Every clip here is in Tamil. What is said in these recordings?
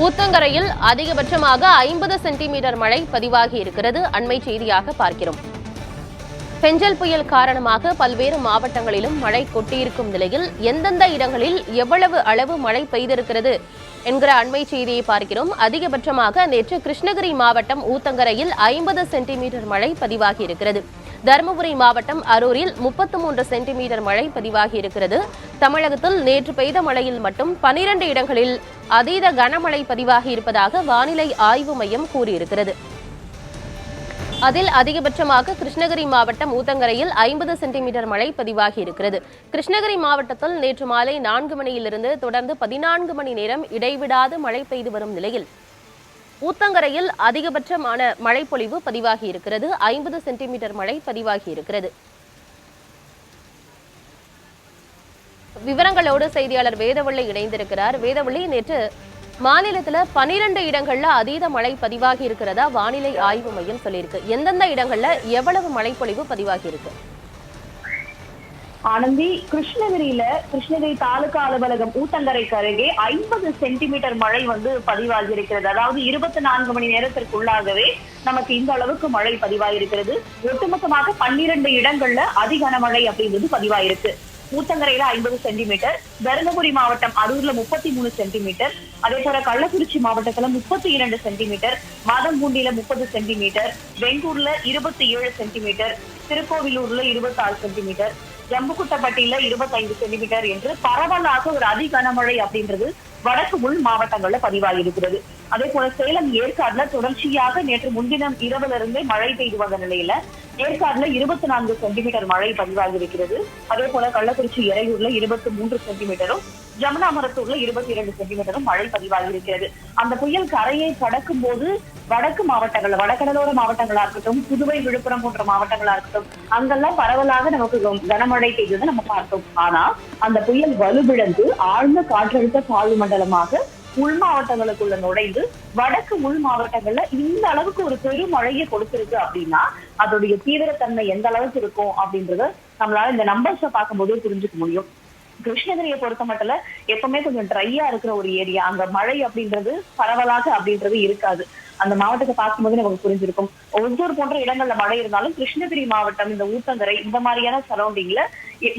ஊத்தங்கரையில் அதிகபட்சமாக 50 சென்டிமீட்டர் மழை பதிவாகி இருக்கிறது. அண்மை செய்தியாக பார்க்கிறோம். பெஞ்சல் புயல் காரணமாக பல்வேறு மாவட்டங்களிலும் மழை கொட்டியிருக்கும் நிலையில் எந்தெந்த இடங்களில் எவ்வளவு அளவு மழை பெய்திருக்கிறது என்கிற அண்மை செய்தியை பார்க்கிறோம். அதிகபட்சமாக நேற்று கிருஷ்ணகிரி மாவட்டம் ஊத்தங்கரையில் 50 சென்டிமீட்டர் மழை பதிவாகி இருக்கிறது. தருமபுரி மாவட்டம் அரூரில் 33 சென்டிமீட்டர் மழை பதிவாகி இருக்கிறது. தமிழகத்தில் நேற்று பெய்த மழையில் மட்டும் 12 இடங்களில் அதீத கனமழை பதிவாகி இருப்பதாக வானிலை ஆய்வு மையம் கூறியிருக்கிறது. அதில் அதிகபட்சமாக கிருஷ்ணகிரி மாவட்டம் ஊத்தங்கரையில் 50 சென்டிமீட்டர் மழை பதிவாகி இருக்கிறது. கிருஷ்ணகிரி மாவட்டத்தில் நேற்று மாலை 4 மணியிலிருந்து தொடர்ந்து 14 மணி நேரம் இடைவிடாது மழை பெய்து வரும் நிலையில் ஊத்தங்கரையில் அதிகபட்சமான மழைப்பொழிவு பதிவாகி இருக்கிறது. 50 சென்டிமீட்டர் மழை பதிவாகி இருக்கிறது. விவரங்களோடு செய்தியாளர் வேதவள்ளி இணைந்திருக்கிறார். வேதவள்ளி, நேற்று மாநிலத்துல 12 இடங்கள்ல அதீத மழை பதிவாகி இருக்கிறதா வானிலை ஆய்வு மையம் சொல்லியிருக்கு. எந்தெந்த இடங்கள்ல எவ்வளவு மழைப்பொழிவு பதிவாகி இருக்கு? ஆனந்தி, கிருஷ்ணகிரி தாலுகா அலுவலகம் ஊத்தங்கரைக்கு அருகே 50 சென்டிமீட்டர் மழை பதிவாகி இருக்கிறது. அதாவது 24 மணி நேரத்திற்குள்ளாகவே நமக்கு இந்த அளவுக்கு மழை பதிவாயிருக்கிறது. ஒட்டுமொத்தமாக 12 இடங்கள்ல அதிகனமழை அப்படிங்கிறது பதிவாயிருக்கு. ஊத்தங்கரையில 50 சென்டிமீட்டர், தருமபுரி மாவட்டம் அரூர்ல 33 சென்டிமீட்டர், அதே போல கள்ளக்குறிச்சி மாவட்டத்துல 32 சென்டிமீட்டர், மாதம்பூண்டியில 30 சென்டிமீட்டர், வெங்கூர்ல 27 சென்டிமீட்டர், திருக்கோவிலூர்ல 26 சென்டிமீட்டர், ஜம்புக்குட்டப்பட்டியில 25 சென்டிமீட்டர் என்று பரவலாக ஒரு அதிகனமழை அப்படின்றது வடக்கு உள் மாவட்டங்கள்ல பதிவாகி இருக்கிறது. அதே போல சேலம் ஏற்காடுல தொடர்ச்சியாக நேற்று முன்தினம் இரவுல இருந்தே மழை பெய்து வந்த நிலையில ஏற்காடுல 24 சென்டிமீட்டர் மழை பதிவாகி இருக்கிறது. அதே போல கள்ளக்குறிச்சி எறையூர்ல 23 சென்டிமீட்டரும், ஜமுனாமரத்தூர்ல 22 சென்டிமீட்டரும் மழை பதிவாகி இருக்கிறது. அந்த புயல் கரையை கடக்கும் போது வடக்கு மாவட்டங்கள்ல, வடகடலோர மாவட்டங்களா இருக்கட்டும், புதுவை விழுப்புரம் போன்ற மாவட்டங்களா இருக்கட்டும், அங்கெல்லாம் பரவலாக நமக்கு கனமழை பெய்தது நம்ம பார்த்தோம். ஆனா அந்த புயல் வலுவிழந்து ஆழ்ந்த காற்றழுத்த தாழ்வு மண்டலமாக உள் மாவட்டங்களுக்குள்ள நுழைந்து வடக்கு உள் மாவட்டங்கள்ல இந்த அளவுக்கு ஒரு பெருமழையை கொடுத்திருக்கு அப்படின்னா அதோடைய தீவிரத்தன்மை எந்த அளவுக்கு இருக்கும் அப்படின்றத நம்மளால இந்த நம்பர்ஸை பார்க்கும் போதே புரிஞ்சுக்க முடியும். கிருஷ்ணகிரியை பொறுத்த மட்டும் எப்பவுமே கொஞ்சம் ட்ரையா இருக்கிற ஒரு ஏரியா. அங்க மழை அப்படின்றது பரவலாக அப்படின்றது இருக்காது. அந்த மாவட்டத்தை பார்க்கும்போது நமக்கு புரிஞ்சிருக்கும். ஒவ்வொரு போன்ற இடங்கள்ல மழை இருந்தாலும் கிருஷ்ணகிரி மாவட்டம், இந்த ஊத்தங்கரை, இந்த மாதிரியான சரௌண்டிங்ல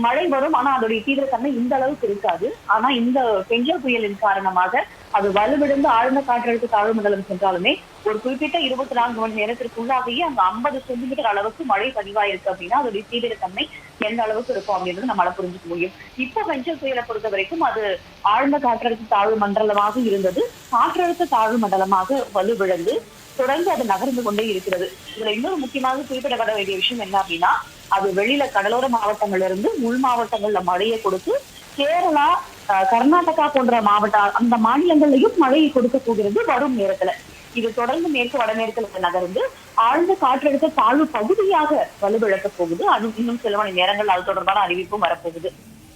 மழை வரும். ஆனா அதோடைய தீவிரத்தன்மை இந்த அளவுக்கு இருக்காது. ஆனா இந்த பெஞ்சல் புயலின் காரணமாக அது வலுவிழந்து ஆழ்ந்த காற்றழுத்த தாழ்வு மண்டலம் சென்றாலுமே ஒரு குறிப்பிட்ட 24 மணி நேரத்திற்குள்ளாகவே அங்க 50 சென்டிமீட்டர் அளவுக்கு மழை பதிவாயிருக்கு அப்படின்னா அதோடைய தீவிரத்தன்மை எந்த அளவுக்கு இருக்கும் அப்படின்றது நம்மளால புரிஞ்சுக்க முடியும். இப்ப பெஞ்சல் புயலை பொறுத்த வரைக்கும் அது ஆழ்ந்த காற்றழுத்த தாழ்வு மண்டலமாக இருந்தது காற்றழுத்த தாழ்வு மண்டலமாக வலுவிழந்து தொடர்ந்து அது நகர்ந்து கொண்டே இருக்கிறது. இதுல இன்னொரு முக்கியமாக குறிப்பிடப்பட வேண்டிய விஷயம் என்ன அப்படின்னா, அது வெளியில கடலோர மாவட்டங்கள்ல இருந்து உள் மாவட்டங்கள்ல மழையை கொடுத்து கேரளா, கர்நாடகா போன்ற அந்த மாநிலங்கள்லயும் மழையை கொடுக்க போகிறது வரும் நேரத்துல. இது தொடர்ந்து மேற்கு வடமேற்குல நகர்ந்து ஆழ்ந்த காற்றழுத்த தாழ்வு பகுதியாக வலுவிழக்க போகுது. அது இன்னும் சில மணி நேரங்கள் அது தொடர்பான அறிவிப்பும் வரப்போகுது.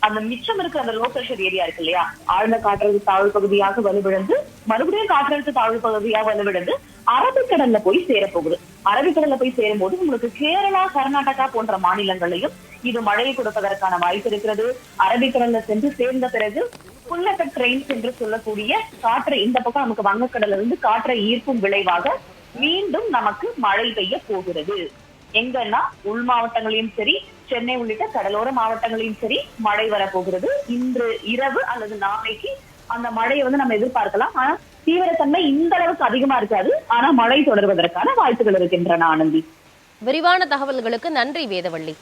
அந்த மிச்சம் இருக்கிற அந்த லோ பிரஷர் ஏரியா இருக்கு இல்லையா, ஆழ்ந்த காற்றழுத்த தாழ்வு பகுதியாக வலுவிழந்து மறுபடியும் காற்றழுத்த தாழ்வு பகுதியாக வலுவிழந்து அரபிக்கடல்ல போய் சேரப்போகுது. அரபிக்கடல்ல போய் சேரும் போது உங்களுக்கு கேரளா, கர்நாடகா போன்ற மாநிலங்களையும் இது மழையை கொடுப்பதற்கான வாய்ப்பு இருக்கிறது. அரபிக்கடல்ல சென்று சேர்ந்த பிறகு புல் எஃபெக்ட் ரெயின்ஸ் என்று சொல்லக்கூடிய காற்றை இந்த பக்கம் நமக்கு வங்கக்கடல்ல இருந்து காற்றை ஈர்க்கும் விளைவாக மீண்டும் நமக்கு மழை பெய்ய போகிறது. எங்கன்னா உள் மாவட்டங்களையும் சரி, சென்னை உள்ளிட்ட கடலோர மாவட்டங்களையும் சரி மழை வரப்போகிறது. இன்று இரவு அல்லது நாளைக்கு அந்த மழையை நம்ம எதிர்பார்க்கலாம். ஆனா தீவிரத்தன்மை இந்த அளவுக்கு அதிகமா இருக்காது. ஆனா மழை தொடர்வதற்கான வாய்ப்புகள் இருக்கின்றன. ஆனந்தி, விரிவான தகவல்களுக்கு நன்றி வேதவள்ளி.